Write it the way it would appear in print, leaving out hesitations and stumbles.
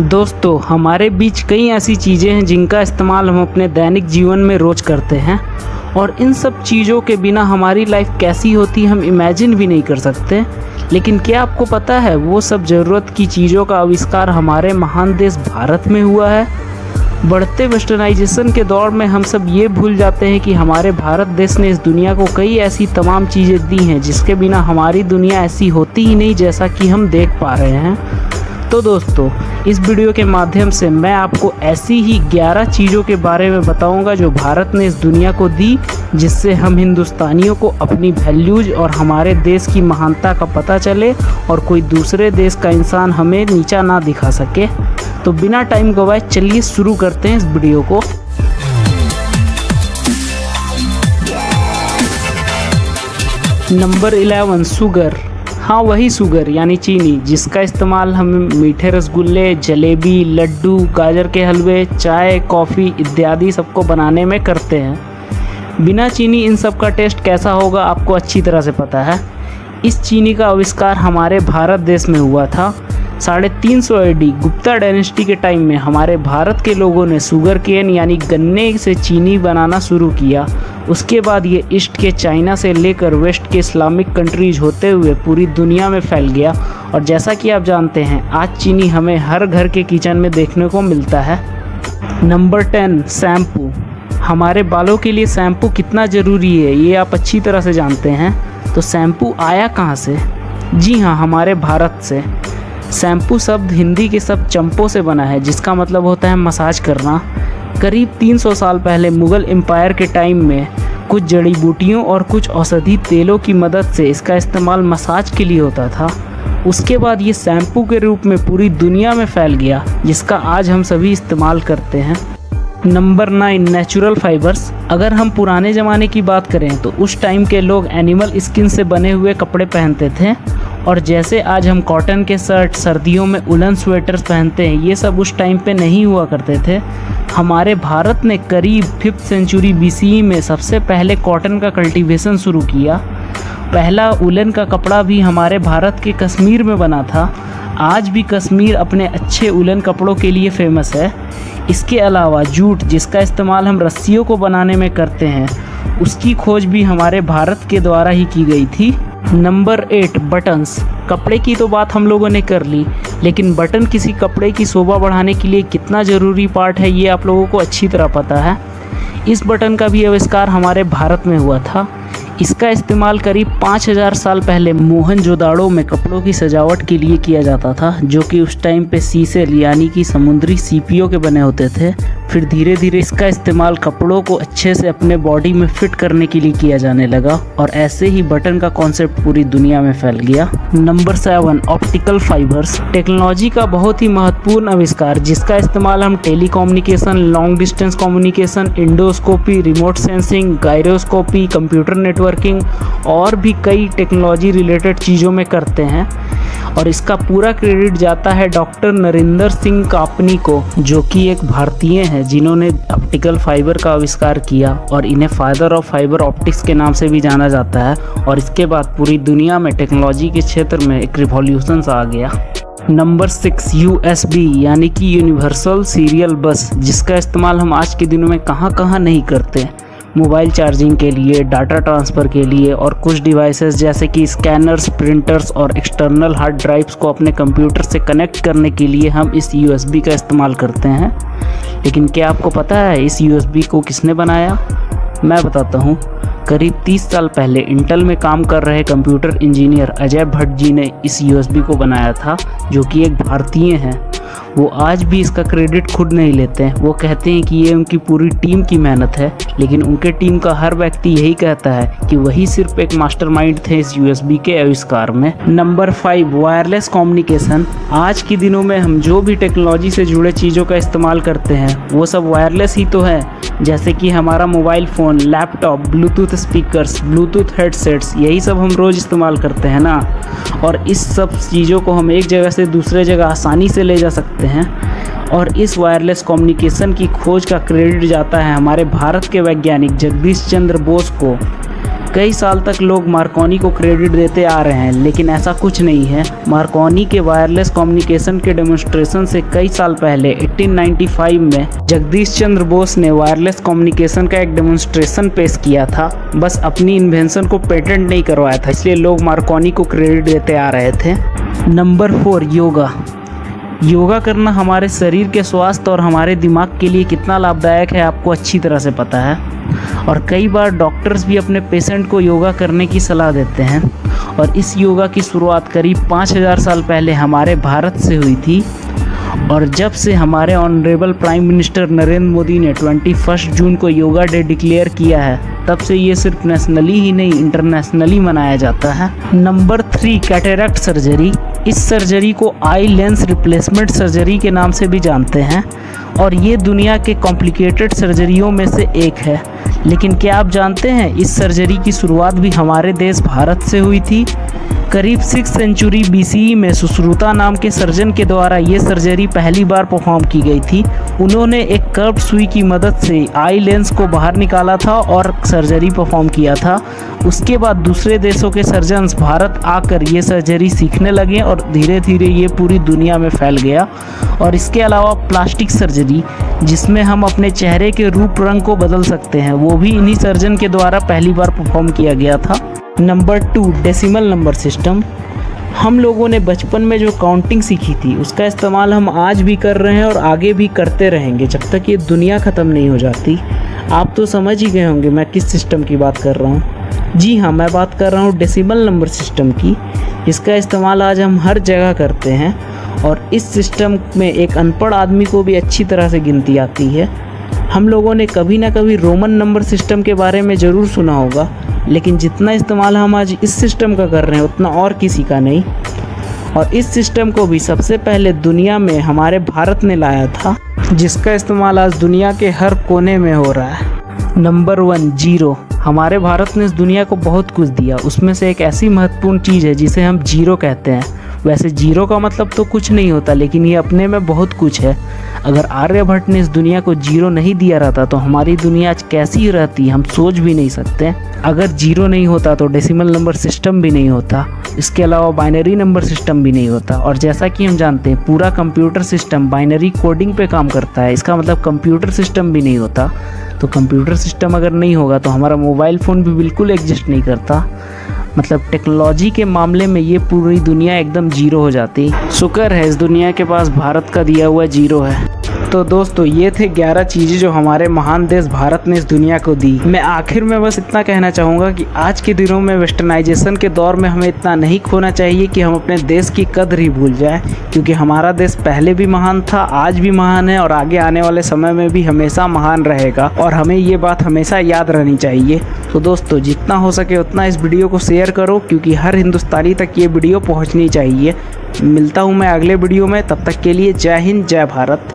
दोस्तों, हमारे बीच कई ऐसी चीज़ें हैं जिनका इस्तेमाल हम अपने दैनिक जीवन में रोज़ करते हैं और इन सब चीज़ों के बिना हमारी लाइफ कैसी होती हम इमेजिन भी नहीं कर सकते। लेकिन क्या आपको पता है वो सब ज़रूरत की चीज़ों का आविष्कार हमारे महान देश भारत में हुआ है। बढ़ते वेस्टर्नाइजेशन के दौर में हम सब ये भूल जाते हैं कि हमारे भारत देश ने इस दुनिया को कई ऐसी तमाम चीज़ें दी हैं जिसके बिना हमारी दुनिया ऐसी होती ही नहीं जैसा कि हम देख पा रहे हैं। तो दोस्तों, इस वीडियो के माध्यम से मैं आपको ऐसी ही 11 चीज़ों के बारे में बताऊंगा जो भारत ने इस दुनिया को दी, जिससे हम हिंदुस्तानियों को अपनी वैल्यूज़ और हमारे देश की महानता का पता चले और कोई दूसरे देश का इंसान हमें नीचा ना दिखा सके। तो बिना टाइम गवाए चलिए शुरू करते हैं इस वीडियो को। Number 11, sugar. हाँ, वही शुगर यानी चीनी, जिसका इस्तेमाल हम मीठे रसगुल्ले, जलेबी, लड्डू, गाजर के हलवे, चाय, कॉफ़ी इत्यादि सबको बनाने में करते हैं। बिना चीनी इन सब का टेस्ट कैसा होगा आपको अच्छी तरह से पता है। इस चीनी का आविष्कार हमारे भारत देश में हुआ था। 350 AD गुप्ता डायनेस्टी के टाइम में हमारे भारत के लोगों ने शुगर केन यानी गन्ने से चीनी बनाना शुरू किया। उसके बाद ये ईस्ट के चाइना से लेकर वेस्ट के इस्लामिक कंट्रीज होते हुए पूरी दुनिया में फैल गया और जैसा कि आप जानते हैं आज चीनी हमें हर घर के किचन में देखने को मिलता है। Number 10, shampoo. हमारे बालों के लिए शैम्पू कितना ज़रूरी है ये आप अच्छी तरह से जानते हैं। तो शैम्पू आया कहाँ से? जी हाँ, हमारे भारत से। शैम्पू शब्द हिंदी के शब्द चंपो से बना है, जिसका मतलब होता है मसाज करना। करीब 300 साल पहले मुग़ल एम्पायर के टाइम में कुछ जड़ी बूटियों और कुछ औषधि तेलों की मदद से इसका इस्तेमाल मसाज के लिए होता था। उसके बाद ये शैम्पू के रूप में पूरी दुनिया में फैल गया, जिसका आज हम सभी इस्तेमाल करते हैं। Number 9, natural fibres. अगर हम पुराने ज़माने की बात करें तो उस टाइम के लोग एनिमल स्किन से बने हुए कपड़े पहनते थे और जैसे आज हम कॉटन के शर्ट, सर्दियों में उलन स्वेटर्स पहनते हैं, ये सब उस टाइम पे नहीं हुआ करते थे। हमारे भारत ने करीब 5th सेंचुरी BCE में सबसे पहले कॉटन का कल्टीवेशन शुरू किया। पहला उलन का कपड़ा भी हमारे भारत के कश्मीर में बना था। आज भी कश्मीर अपने अच्छे उलन कपड़ों के लिए फेमस है। इसके अलावा जूट, जिसका इस्तेमाल हम रस्सियों को बनाने में करते हैं, उसकी खोज भी हमारे भारत के द्वारा ही की गई थी। Number 8, buttons. कपड़े की तो बात हम लोगों ने कर ली, लेकिन बटन किसी कपड़े की शोभा बढ़ाने के लिए कितना ज़रूरी पार्ट है ये आप लोगों को अच्छी तरह पता है। इस बटन का भी आविष्कार हमारे भारत में हुआ था। इसका इस्तेमाल करीब 5000 साल पहले मोहनजोदाड़ो में कपड़ों की सजावट के लिए किया जाता था, जो कि उस टाइम पे सीसे यानी कि समुद्री सीपियों के बने होते थे। फिर धीरे धीरे इसका इस्तेमाल कपड़ों को अच्छे से अपने बॉडी में फिट करने के लिए किया जाने लगा और ऐसे ही बटन का कॉन्सेप्ट पूरी दुनिया में फैल गया। Number 7, optical fibres. टेक्नोलॉजी का बहुत ही महत्वपूर्ण आविष्कार, जिसका इस्तेमाल हम telecommunication, long distance communication, endoscopy, remote sensing, gyroscopy, computer networking और भी कई टेक्नोलॉजी रिलेटेड चीज़ों में करते हैं और इसका पूरा क्रेडिट जाता है डॉक्टर नरेंद्र सिंह कापनी को, जो कि एक भारतीय हैं जिन्होंने ऑप्टिकल फाइबर का आविष्कार किया और इन्हें फादर ऑफ फाइबर ऑप्टिक्स के नाम से भी जाना जाता है। और इसके बाद पूरी दुनिया में टेक्नोलॉजी के क्षेत्र में एक रिवॉल्यूशन आ गया। नंबर 6, USB यानी कि यूनिवर्सल सीरियल बस, जिसका इस्तेमाल हम आज के दिनों में कहाँ नहीं करते। मोबाइल चार्जिंग के लिए, डाटा ट्रांसफ़र के लिए और कुछ डिवाइसेस जैसे कि स्कैनर्स, प्रिंटर्स और एक्सटर्नल हार्ड ड्राइव्स को अपने कंप्यूटर से कनेक्ट करने के लिए हम इस USB का इस्तेमाल करते हैं। लेकिन क्या आपको पता है इस USB को किसने बनाया? मैं बताता हूँ। करीब 30 साल पहले इंटेल में काम कर रहे कंप्यूटर इंजीनियर अजय भट्ट जी ने इस USB को बनाया था, जो कि एक भारतीय हैं। वो आज भी इसका क्रेडिट खुद नहीं लेते हैं। वो कहते हैं कि ये उनकी पूरी टीम की मेहनत है, लेकिन उनके टीम का हर व्यक्ति यही कहता है कि वही सिर्फ एक मास्टरमाइंड थे इस USB के आविष्कार में। Number 5, wireless communication. आज के दिनों में हम जो भी टेक्नोलॉजी से जुड़े चीज़ों का इस्तेमाल करते हैं वो सब वायरलेस ही तो है, जैसे कि हमारा mobile phone, laptop, Bluetooth speakers, Bluetooth headsets, यही सब हम रोज़ इस्तेमाल करते हैं ना। और इस सब चीज़ों को हम एक जगह से दूसरे जगह आसानी से ले जा सकते हैं और इस वायरलेस कम्युनिकेशन की खोज का क्रेडिट जाता है हमारे भारत के वैज्ञानिक जगदीश चंद्र बोस को। कई साल तक लोग मार्कोनी को क्रेडिट देते आ रहे हैं, लेकिन ऐसा कुछ नहीं है। मार्कोनी के वायरलेस कम्युनिकेशन के डेमोन्स्ट्रेशन से कई साल पहले 1895 में जगदीश चंद्र बोस ने वायरलेस कम्युनिकेशन का एक डेमोन्स्ट्रेशन पेश किया था। बस अपनी इन्वेंशन को पेटेंट नहीं करवाया था, इसलिए लोग मार्कोनी को क्रेडिट देते आ रहे थे। नंबर 4, योगा। योगा करना हमारे शरीर के स्वास्थ्य और हमारे दिमाग के लिए कितना लाभदायक है आपको अच्छी तरह से पता है, और कई बार डॉक्टर्स भी अपने पेशेंट को योगा करने की सलाह देते हैं। और इस योगा की शुरुआत करीब 5000 साल पहले हमारे भारत से हुई थी, और जब से हमारे honourable prime minister Narendra Modi ने 21 जून को योगा डे डिक्लेयर किया है, तब से ये सिर्फ नेशनली ही नहीं इंटरनेशनली मनाया जाता है। Number 3, cataract surgery. इस सर्जरी को आई लेंस रिप्लेसमेंट सर्जरी के नाम से भी जानते हैं, और ये दुनिया के कॉम्प्लिकेटेड सर्जरियों में से एक है। लेकिन क्या आप जानते हैं इस सर्जरी की शुरुआत भी हमारे देश भारत से हुई थी। करीब 6th सेंचुरी BCE में सुश्रुता नाम के सर्जन के द्वारा ये सर्जरी पहली बार परफॉर्म की गई थी। उन्होंने एक कर्व्ड सुई की मदद से आई लेंस को बाहर निकाला था और सर्जरी परफॉर्म किया था। उसके बाद दूसरे देशों के सर्जन्स भारत आकर ये सर्जरी सीखने लगे और धीरे धीरे ये पूरी दुनिया में फैल गया। और इसके अलावा प्लास्टिक सर्जरी, जिसमें हम अपने चेहरे के रूप रंग को बदल सकते हैं, वो भी इन्हीं सर्जन के द्वारा पहली बार परफॉर्म किया गया था। Number 2, decimal number system. हम लोगों ने बचपन में जो काउंटिंग सीखी थी उसका इस्तेमाल हम आज भी कर रहे हैं और आगे भी करते रहेंगे जब तक ये दुनिया ख़त्म नहीं हो जाती। आप तो समझ ही गए होंगे मैं किस सिस्टम की बात कर रहा हूँ। जी हाँ, मैं बात कर रहा हूँ डेसिमल नंबर सिस्टम की। इसका इस्तेमाल आज हम हर जगह करते हैं, और इस सिस्टम में एक अनपढ़ आदमी को भी अच्छी तरह से गिनती आती है। हम लोगों ने कभी ना कभी रोमन नंबर सिस्टम के बारे में ज़रूर सुना होगा, लेकिन जितना इस्तेमाल हम आज इस सिस्टम का कर रहे हैं उतना और किसी का नहीं। और इस सिस्टम को भी सबसे पहले दुनिया में हमारे भारत ने लाया था, जिसका इस्तेमाल आज दुनिया के हर कोने में हो रहा है। Number 1, zero. हमारे भारत ने इस दुनिया को बहुत कुछ दिया, उसमें से एक ऐसी महत्वपूर्ण चीज़ है जिसे हम जीरो कहते हैं। वैसे जीरो का मतलब तो कुछ नहीं होता, लेकिन ये अपने में बहुत कुछ है। अगर आर्यभट्ट ने इस दुनिया को जीरो नहीं दिया रहता तो हमारी दुनिया आज कैसी रहती हम सोच भी नहीं सकते। अगर जीरो नहीं होता तो डेसिमल नंबर सिस्टम भी नहीं होता, इसके अलावा बाइनरी नंबर सिस्टम भी नहीं होता। और जैसा कि हम जानते हैं पूरा कंप्यूटर सिस्टम बाइनरी कोडिंग पे काम करता है, इसका मतलब कंप्यूटर सिस्टम भी नहीं होता। तो कंप्यूटर सिस्टम अगर नहीं होगा तो हमारा मोबाइल फ़ोन भी बिल्कुल एग्जिस्ट नहीं करता। मतलब टेक्नोलॉजी के मामले में ये पूरी दुनिया एकदम जीरो हो जाती। शुक्र है इस दुनिया के पास भारत का दिया हुआ जीरो है। तो दोस्तों ये थे 11 चीज़ें जो हमारे महान देश भारत ने इस दुनिया को दी। मैं आखिर में बस इतना कहना चाहूँगा कि आज के दिनों में वेस्टर्नाइजेशन के दौर में हमें इतना नहीं खोना चाहिए कि हम अपने देश की कदर ही भूल जाएं, क्योंकि हमारा देश पहले भी महान था, आज भी महान है और आगे आने वाले समय में भी हमेशा महान रहेगा, और हमें ये बात हमेशा याद रहनी चाहिए। तो दोस्तों जितना हो सके उतना इस वीडियो को शेयर करो, क्योंकि हर हिंदुस्तानी तक ये वीडियो पहुँचनी चाहिए। मिलता हूँ मैं अगले वीडियो में, तब तक के लिए जय हिंद, जय भारत।